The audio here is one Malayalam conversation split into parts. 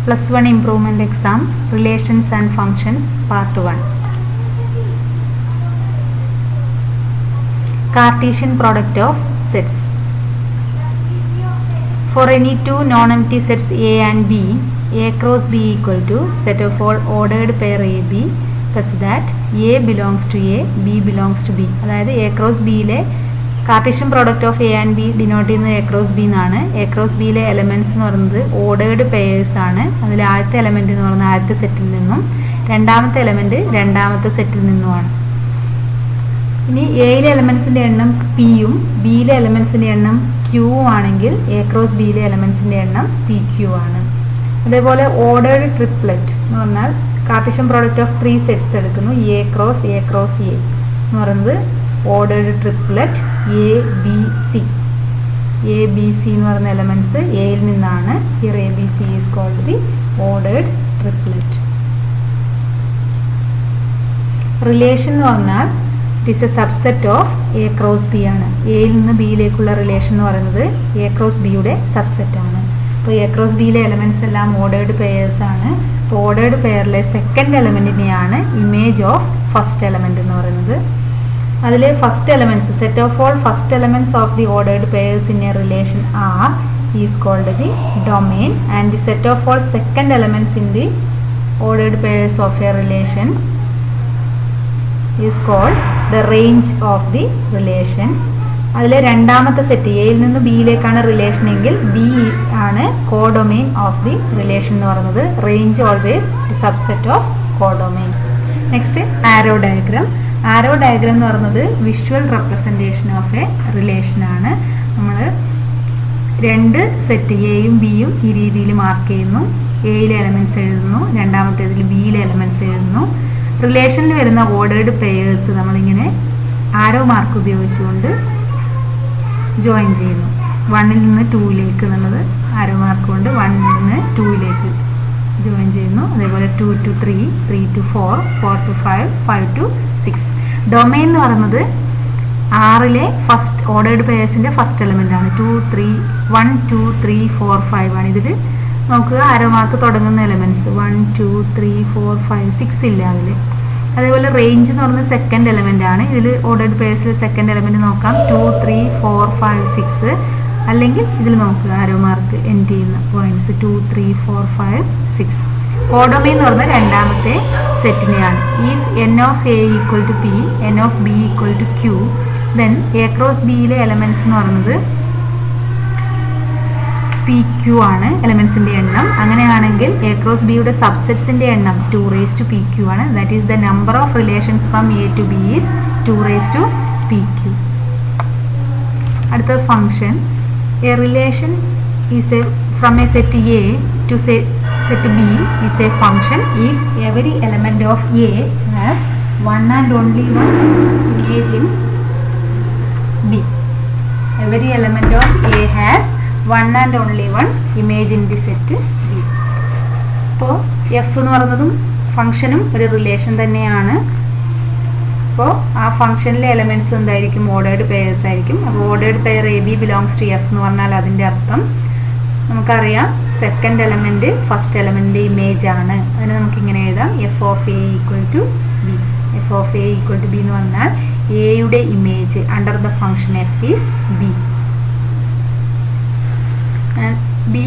+1 improvement exam, relations and functions, part 1. Cartesian product of sets. For any two non-empty sets A and B, A cross B equal to set of all ordered pair AB such that A belongs to A, B belongs to B. അതായത് A cross B യിലെ Cartesian product of A and B denote ചെയ്യുന്നത് എ ക്രോസ് ബി എന്നാണ്. എ ക്രോസ് ബിയിലെ എലമെൻറ്റ്സ് എന്ന് പറയുന്നത് ഓർഡേർഡ് പെയേഴ്സ് ആണ്. അതിൽ ആദ്യത്തെ എലമെൻറ്റ് എന്ന് പറയുന്നത് ആദ്യത്തെ സെറ്റിൽ നിന്നും രണ്ടാമത്തെ എലമെൻറ്റ് രണ്ടാമത്തെ സെറ്റിൽ നിന്നുമാണ്. ഇനി എയിലെ എലമെൻറ്റ്സിൻ്റെ എണ്ണം പിയും ബിയിലെ എലമെൻറ്റ്സിൻ്റെ എണ്ണം ക്യൂവും ആണെങ്കിൽ എ ക്രോസ് ബിയിലെ എലമെൻറ്റ്സിൻ്റെ എണ്ണം പി ക്യൂ ആണ്. അതേപോലെ ഓർഡേർഡ് ട്രിപ്ലെറ്റ് എന്ന് പറഞ്ഞാൽ കാർട്ടീഷ്യൻ പ്രോഡക്റ്റ് ഓഫ് 3 സെറ്റ്സ് എടുക്കുന്നു. A cross A cross A എന്ന് പറയുന്നത് ordered triplet A B C. A B C എന്ന് പറയുന്ന എലമെൻറ്റ്സ് എയിൽ നിന്നാണ്. Here A B C is called the ordered triplet. Relation എന്ന് പറഞ്ഞാൽ it is a subset of A cross B ആണ്. എയിൽ നിന്ന് ബിയിലേക്കുള്ള റിലേഷൻ എന്ന് പറയുന്നത് എ ക്രോസ് ബിയുടെ സബ്സെറ്റ് ആണ്. അപ്പോൾ എ ക്രോസ് ബിയിലെ എലമെൻറ്റ്സ് എല്ലാം ഓർഡേർഡ് പെയേഴ്സ് ആണ്. അപ്പോൾ ഓർഡേർഡ് പെയറിലെ സെക്കൻഡ് എലമെൻറ്റിനെയാണ് ഇമേജ് ഓഫ് ഫസ്റ്റ് എലമെൻറ്റ് എന്ന് പറയുന്നത്. അതിലെ first elements set of all first elements of the ordered pairs in a relation R is called the domain and the set of all second elements in the ordered pairs of a relation is called the range of the relation. അതിലെ രണ്ടാമത്തെ സെറ്റ് എയിൽ നിന്ന് ബിയിലേക്കാണ് റിലേഷൻ എങ്കിൽ ബി ആണ് കോഡൊമെയിൻ ഓഫ് ദി റിലേഷൻ എന്ന് പറയുന്നത്. Range always subset of codomain. Next arrow diagram. Arrow diagram എന്ന് പറയുന്നത് visual representation of a relation ആണ്. നമ്മൾ രണ്ട് സെറ്റ് എയും ബിയും ഈ രീതിയിൽ മാർക്ക് ചെയ്യുന്നു. എയിലെ എലമെൻറ്റ്സ് എഴുതുന്നു, രണ്ടാമത്തേതിൽ ബിയിലെ എലമെൻറ്റ്സ് എഴുതുന്നു. റിലേഷനിൽ വരുന്ന ഓർഡേർഡ് പെയേഴ്സ് നമ്മളിങ്ങനെ ആരോ മാർക്ക് ഉപയോഗിച്ചുകൊണ്ട് ജോയിൻ ചെയ്യുന്നു. 1ൽ നിന്ന് 2ലേക്ക് എന്നുള്ളത് ആരോ മാർക്ക് കൊണ്ട് 1ൽ നിന്ന് 2ലേക്ക് ജോയിൻ ചെയ്യുന്നു. അതേപോലെ 2 to 3, 3 to 4, 4 to 5, 5 to 6. Domain എന്ന് പറയുന്നത് ആറിലെ ഫസ്റ്റ് ഓർഡേർഡ് പെയേഴ്സിൻ്റെ ഫസ്റ്റ് എലമെൻ്റ് ആണ്. 1 2 3 4 5 ആണ്. ഇതിൽ നോക്കുക ആരോ മാർക്ക് തുടങ്ങുന്ന എലമെൻറ്റ്സ് 1 2 3 4 5 6 ഇല്ല അതിൽ. അതേപോലെ റേഞ്ച് എന്ന് പറയുന്നത് സെക്കൻഡ് എലമെൻ്റ് ആണ്. ഇതിൽ ഓർഡേർഡ് പെയേഴ്സിൽ സെക്കൻഡ് എലമെൻറ്റ് നോക്കാം 2 3 4 5 6. അല്ലെങ്കിൽ ഇതിൽ നോക്കുക ആരോ മാർക്ക് എൻഡ് ചെയ്യുന്ന പോയിന്റ്സ് 2 3 4 5 6. കോഡൊമെയിൻ എന്ന് പറഞ്ഞാൽ രണ്ടാമത്തെ സെറ്റിനെയാണ്. If n of A equal to P n of B equal to Q then A cross ബിയിലെ എലമെൻറ്റ്സ് എന്ന് പറയുന്നത് പി ക്യൂ ആണ് എലമെൻറ്റ്സിൻ്റെ എണ്ണം. അങ്ങനെയാണെങ്കിൽ എ ക്രോസ് ബിയുടെ സബ്സെറ്റ്സിൻ്റെ എണ്ണം 2 raised to പി ക്യൂ ആണ്. That is the number of relations from A to B is 2 raised to P Q. അടുത്ത function. A relation is a from a set A to set B is a function if every element of A has one and only one image in B. Every element of A has one and only one image in the set B. അപ്പോൾ എഫ് എന്ന് പറയുന്നതും ഫംഗ്ഷനും ഒരു റിലേഷൻ തന്നെയാണ്. അപ്പോൾ ആ ഫംഗ്ഷനിലെ എലമെൻറ്റ്സ് എന്തായിരിക്കും? ഓർഡേർഡ് പെയേഴ്സ് ആയിരിക്കും. അപ്പോൾ ordered pair A B belongs to F എന്ന് പറഞ്ഞാൽ അതിൻ്റെ അർത്ഥം നമുക്കറിയാം സെക്കൻഡ് എലമെൻറ്റ് ഫസ്റ്റ് എലമെൻറ്റിൻ്റെ ഇമേജ് ആണ്. അതിന് നമുക്കിങ്ങനെ എഴുതാം F of A equal to B. F of A equal to B എന്ന് പറഞ്ഞാൽ എയുടെ image under the function F is B. B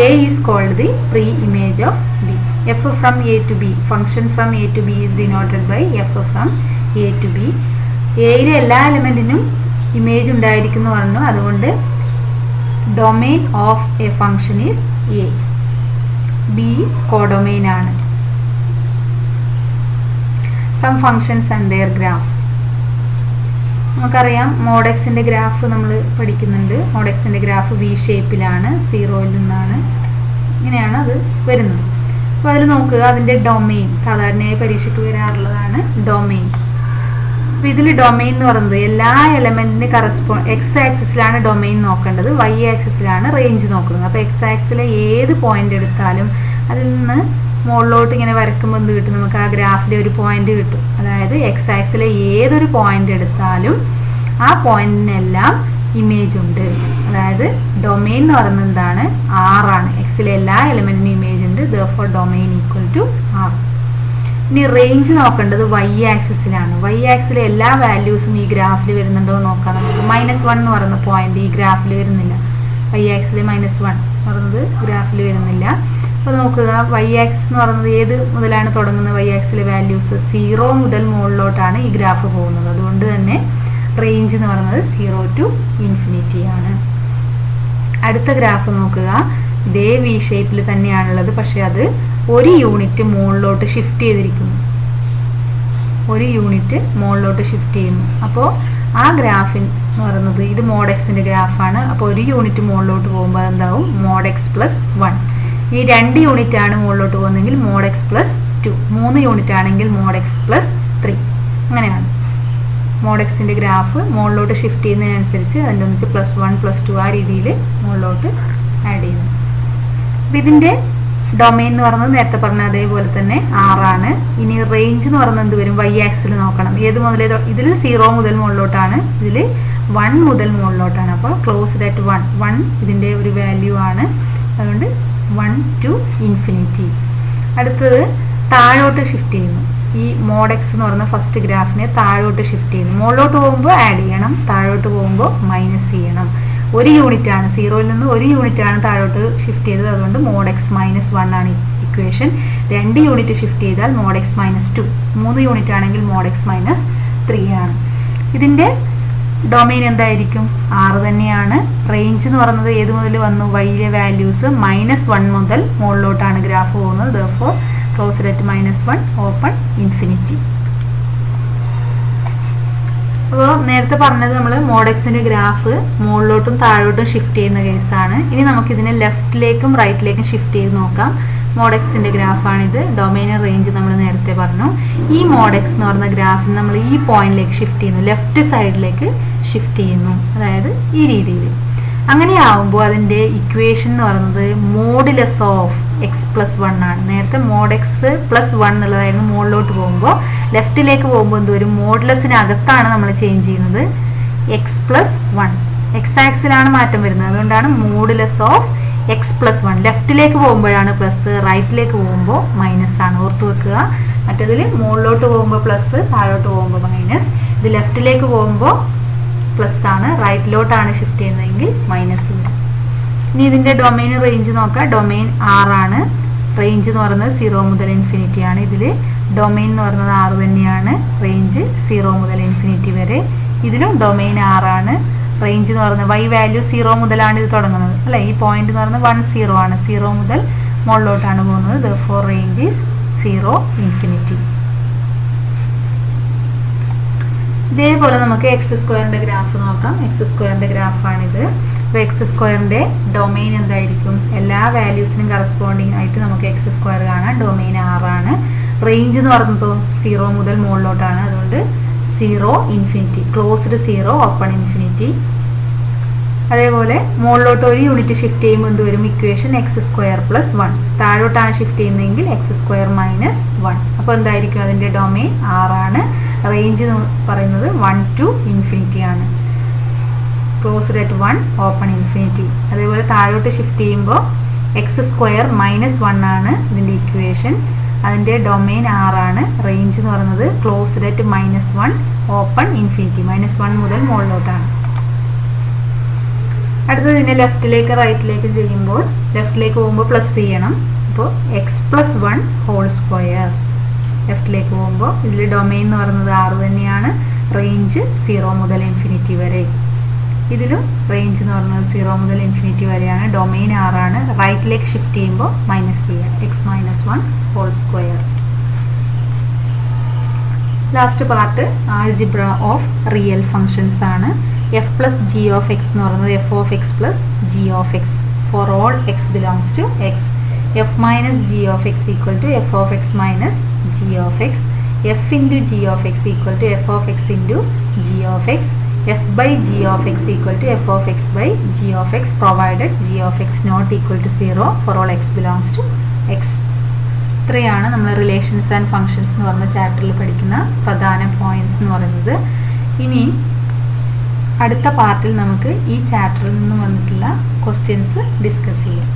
A is called the pre image of B. F from A to B function from A to B is denoted by F from A to B. എയിലെ എല്ലാ എലമെൻറ്റിനും ഇമേജ് ഉണ്ടായിരിക്കുന്നു പറഞ്ഞു. അതുകൊണ്ട് domain of a function is A. B codomain ആണ്. Some functions and their graphs. നമുക്കറിയാം മോഡെക്സിൻ്റെ ഗ്രാഫ് നമ്മൾ പഠിക്കുന്നുണ്ട്. മോഡെക്സിൻ്റെ ഗ്രാഫ് വി ഷേപ്പിലാണ്, 0ൽ നിന്നാണ് ഇങ്ങനെയാണ് അത് വരുന്നത്. അപ്പോൾ അതിൽ നോക്കുക അതിൻ്റെ ഡൊമെയിൻ സാധാരണയായി പരീക്ഷയ്ക്ക് വരാറുള്ളതാണ് ഡൊമെയിൻ. അപ്പോൾ ഇതിൽ ഡൊമെയിൻ എന്ന് പറയുന്നത് എല്ലാ എലമെൻറ്റിന് എക്സ് ആക്സിസിലാണ് ഡൊമെയിൻ നോക്കേണ്ടത്, വൈ ആക്സിസിലാണ് റേഞ്ച് നോക്കുന്നത്. അപ്പോൾ എക്സ് ആക്സിസിലെ ഏത് പോയിന്റ് എടുത്താലും അതിൽ നിന്ന് മുകളിലോട്ട് ഇങ്ങനെ വരയ്ക്കുമ്പോൾ എന്ത് കിട്ടും? നമുക്ക് ആ ഗ്രാഫിലെ ഒരു പോയിന്റ് കിട്ടും. അതായത് എക്സ് ആക്സിസിലെ ഏതൊരു പോയിന്റ് എടുത്താലും ആ പോയിന്റിനെല്ലാം ഇമേജ് ഉണ്ട്. അതായത് ഡൊമെയിൻ എന്ന് പറയുന്നത് എന്താണ്? ആറാണ്. എക്സിലെ എല്ലാ എലമെന്റിനും ഇമേജ് ഉണ്ട്. therefore domain equal to R. ഇനി റേഞ്ച് നോക്കേണ്ടത് വൈ ആക്സിസിലാണ്. വൈ ആക്സിൽ എല്ലാ വാല്യൂസും ഈ ഗ്രാഫിൽ വരുന്നുണ്ടോ എന്ന് നോക്കാം നമുക്ക്. -1 എന്ന് പറയുന്ന പോയിന്റ് ഈ ഗ്രാഫിൽ വരുന്നില്ല. വൈ ആക്സിൽ -1 പറയുന്നത് ഗ്രാഫിൽ വരുന്നില്ല. അപ്പോൾ നോക്കുക, വൈ ആക്സിസ് എന്ന് പറയുന്നത് ഏത് മുതലാണ് തുടങ്ങുന്നത്? വൈ ആക്സിലെ വാല്യൂസ് 0 മുതൽ മുകളിലോട്ടാണ് ഈ ഗ്രാഫ് പോകുന്നത്. അതുകൊണ്ട് തന്നെ റേഞ്ച് എന്ന് പറയുന്നത് 0 to ഇൻഫിനിറ്റി ആണ്. അടുത്ത ഗ്രാഫ് നോക്കുക, ഇതേ വി ഷേപ്പിൽ തന്നെയാണുള്ളത്, പക്ഷെ അത് ഒരു യൂണിറ്റ് മുകളിലോട്ട് ഷിഫ്റ്റ് ചെയ്തിരിക്കുന്നു. ഒരു യൂണിറ്റ് മുകളിലോട്ട് ഷിഫ്റ്റ് ചെയ്യുന്നു. അപ്പോൾ ആ ഗ്രാഫിൻ എന്ന് പറയുന്നത് ഇത് mod xന്റെ ഗ്രാഫാണ്. അപ്പോൾ ഒരു യൂണിറ്റ് മുകളിലോട്ട് പോകുമ്പോൾ അതെന്താവും? mod x plus 1. ഈ 2 യൂണിറ്റ് ആണ് മുകളിലോട്ട് പോകുന്നതെങ്കിൽ mod x plus 2. 3 യൂണിറ്റ് ആണെങ്കിൽ mod x plus 3. അങ്ങനെയാണ് mod xന്റെ ഗ്രാഫ് മുകളിലോട്ട് ഷിഫ്റ്റ് ചെയ്യുന്നതിനനുസരിച്ച് അതിൻ്റെ ഒന്നിച്ച് +1 +2 ആ രീതിയിൽ മുകളിലോട്ട് ആഡ് ചെയ്യുന്നു. അപ്പം ഇതിൻ്റെ ഡൊമെയിൻ എന്ന് പറയുന്നത് നേരത്തെ പറഞ്ഞ അതേപോലെ തന്നെ ആറാണ്. ഇനി റേഞ്ച് എന്ന് പറയുന്നത് എന്ത് വരും? വൈ ആക്സിൽ നോക്കണം. ഏത് മുതലേ? ഇതിൽ 0 മുതൽ മുകളിലോട്ടാണ്, ഇതിൽ 1 മുതൽ മുകളിലോട്ടാണ്. അപ്പോൾ ക്ലോസ്ഡ് അറ്റ് 1 ഇതിൻ്റെ ഒരു വാല്യൂ ആണ്. അതുകൊണ്ട് 1 to ഇൻഫിനിറ്റി. അടുത്തത് താഴോട്ട് ഷിഫ്റ്റ് ചെയ്യുന്നു. ഈ mod x എന്ന് പറയുന്ന ഫസ്റ്റ് ഗ്രാഫിനെ താഴോട്ട് ഷിഫ്റ്റ് ചെയ്യുന്നു. മുകളിലോട്ട് പോകുമ്പോൾ ആഡ് ചെയ്യണം, താഴോട്ട് പോകുമ്പോൾ മൈനസ് ചെയ്യണം. ഒരു യൂണിറ്റ് ആണ്, 0യിൽ നിന്ന് ഒരു യൂണിറ്റ് ആണ് താഴോട്ട് ഷിഫ്റ്റ് ചെയ്തത്. അതുകൊണ്ട് mod x -1 ആണ് ഇക്വേഷൻ. 2 യൂണിറ്റ് ഷിഫ്റ്റ് ചെയ്താൽ mod x -2. 3 യൂണിറ്റ് ആണെങ്കിൽ mod x -3 ആണ്. ഇതിൻ്റെ ഡൊമെയിൻ എന്തായിരിക്കും? 6 തന്നെയാണ്. റേഞ്ച് എന്ന് പറയുന്നത് ഏത് മുതൽ വന്നു? വൈയിലെ വാല്യൂസ് -1 മുതൽ മുകളിലോട്ടാണ് ഗ്രാഫ് പോകുന്നത്. therefore closed at -1 open infinity. അപ്പോൾ നേരത്തെ പറഞ്ഞത് നമ്മൾ mod xന്റെ ഗ്രാഫ് മുകളിലോട്ടും താഴോട്ടും ഷിഫ്റ്റ് ചെയ്യുന്ന കേസാണ്. ഇനി നമുക്കിതിനെ ലെഫ്റ്റിലേക്കും റൈറ്റിലേക്കും ഷിഫ്റ്റ് ചെയ്ത് നോക്കാം. mod xന്റെ ഗ്രാഫാണിത്. ഡൊമെയിൻ റേഞ്ച് നമ്മൾ നേരത്തെ പറഞ്ഞു. ഈ mod x എന്ന് പറയുന്ന ഗ്രാഫിൽ നമ്മൾ ഈ പോയിന്റിലേക്ക് ഷിഫ്റ്റ് ചെയ്യുന്നു, ലെഫ്റ്റ് സൈഡിലേക്ക് ഷിഫ്റ്റ് ചെയ്യുന്നു, അതായത് ഈ രീതിയിൽ. അങ്ങനെയാവുമ്പോൾ അതിൻ്റെ ഇക്വേഷൻ എന്ന് പറയുന്നത് മോഡുലസ് ഓഫ് x plus 1 ആണ്. നേരത്തെ mod x plus 1 എന്നുള്ളതായിരുന്നു. മുകളിലോട്ട് പോകുമ്പോൾ ലെഫ്റ്റിലേക്ക് പോകുമ്പോൾ എന്തുവരും? മോഡുലസിനകത്താണ് നമ്മൾ ചേഞ്ച് ചെയ്യുന്നത്. x plus 1 x ആക്സിലാണ് മാറ്റം വരുന്നത്. അതുകൊണ്ടാണ് മോഡുലസ് ഓഫ് x plus 1. ലെഫ്റ്റിലേക്ക് പോകുമ്പോഴാണ് പ്ലസ്, റൈറ്റിലേക്ക് പോകുമ്പോൾ മൈനസ് ആണ്. ഓർത്ത് വെക്കുക. മറ്റേതിൽ മുകളിലോട്ട് പോകുമ്പോൾ പ്ലസ്, താഴോട്ട് പോകുമ്പോൾ മൈനസ്. ഇത് ലെഫ്റ്റിലേക്ക് പോകുമ്പോൾ പ്ലസ് ആണ്, റൈറ്റിലോട്ടാണ് ഷിഫ്റ്റ് ചെയ്യുന്നതെങ്കിൽ മൈനസ് വരും. ഇനി ഇതിൻ്റെ ഡൊമെയിൻ റേഞ്ച് നോക്കാം. ഡൊമെയിൻ 6 ആണ്. റേഞ്ച് എന്ന് പറയുന്നത് 0 മുതൽ ഇൻഫിനിറ്റി ആണ്. ഇതിൽ ഡൊമെയിൻ എന്ന് പറയുന്നത് 6 തന്നെയാണ്. റേഞ്ച് 0 മുതൽ ഇൻഫിനിറ്റി വരെ. ഇതിലും ഡൊമെയിൻ 6 ആണ്. റേഞ്ച് എന്ന് പറയുന്നത് വൈ വാല്യൂ 0 മുതലാണ് ഇത് തുടങ്ങുന്നത്, അല്ലേ? ഈ പോയിന്റ് എന്ന് പറയുന്നത് 1 0 ആണ്. 0 മുതൽ മുകളിലോട്ടാണ് പോകുന്നത്. therefore range is 0 infinity. ഇതേപോലെ നമുക്ക് x² ഗ്രാഫ് നോക്കാം. x² ഗ്രാഫാണിത്. അപ്പോൾ x² ഡൊമെയിൻ എന്തായിരിക്കും? എല്ലാ വാല്യൂസിനും കറസ്പോണ്ടിങ് ആയിട്ട് നമുക്ക് x² കാണാം. ഡൊമെയിൻ 6 ആണ്. റേഞ്ച് എന്ന് പറയുന്നത് 0 മുതൽ മുകളിലോട്ടാണ്. അതുകൊണ്ട് 0 ഇൻഫിനിറ്റി, ക്ലോസ്ഡ് 0 ഓപ്പൺ ഇൻഫിനിറ്റി. അതേപോലെ മുകളിലോട്ട് ഒരു യൂണിറ്റ് ഷിഫ്റ്റ് ചെയ്യുമ്പോൾ എന്ത് വരും? Equation x² plus 1. താഴോട്ടാണ് ഷിഫ്റ്റ് ചെയ്യുന്നതെങ്കിൽ x² minus 1. അപ്പോൾ എന്തായിരിക്കും? അതിൻ്റെ ഡൊമെയിൻ 6 ആണ്. റേഞ്ച് എന്ന് പറയുന്നത് 1 to ഇൻഫിനിറ്റി ആണ്. Closed at 1 open infinity. അതേപോലെ താഴോട്ട് ഷിഫ്റ്റ് ചെയ്യുമ്പോൾ x² minus 1 ആണ് ഇതിൻ്റെ ഇക്വേഷൻ. അതിൻ്റെ ഡൊമെയിൻ 6 ആണ്. റേഞ്ച് എന്ന് പറയുന്നത് ക്ലോസ്ഡ് അറ്റ് -1 ഓപ്പൺ ഇൻഫിനിറ്റി. -1 മുതൽ മുകളിലോട്ടാണ്. അടുത്തത് ഇതിനെ ലെഫ്റ്റിലേക്ക് റൈറ്റിലേക്ക് ചെയ്യുമ്പോൾ ലെഫ്റ്റിലേക്ക് പോകുമ്പോൾ പ്ലസ് ചെയ്യണം. അപ്പോൾ x plus 1 ഹോൾ സ്ക്വയർ. ലെഫ്റ്റിലേക്ക് പോകുമ്പോൾ ഇതിൽ ഡൊമെയിൻ എന്ന് പറയുന്നത് 6 തന്നെയാണ്. റേഞ്ച് 0 മുതൽ ഇൻഫിനിറ്റി വരെ. ഇതിലും റേഞ്ച് എന്ന് പറയുന്നത് 0 മുതൽ ഇൻഫിനിറ്റി വരെയാണ്. ഡൊമെയിൻ 6 ആണ്. റൈറ്റിലേക്ക് ഷിഫ്റ്റ് ചെയ്യുമ്പോൾ മൈനസ് ചെയ്യാം. x - 1 whole square. Last part algebra of real functions ആണ്. f plus g of x എന്ന് പറയുന്നത് f of x plus g of x for all x belongs to x. f minus g of x equal to f of x minus g of x. f into g of x equal to f of x into g of x. f by g of x equal to f of x by g of x provided g of x not equal to 0 for all x belongs to x. ഇത്രയാണ് നമ്മൾ റിലേഷൻസ് ആൻഡ് ഫങ്ഷൻസ് എന്ന് പറഞ്ഞ ചാപ്റ്ററിൽ പഠിക്കുന്ന പ്രധാന പോയിന്റ്സ് എന്ന് പറയുന്നത്. ഇനി അടുത്ത പാർട്ടിൽ നമുക്ക് ഈ ചാപ്റ്ററിൽ നിന്ന് വന്നിട്ടുള്ള ക്വസ്റ്റ്യൻസ് ഡിസ്കസ് ചെയ്യാം.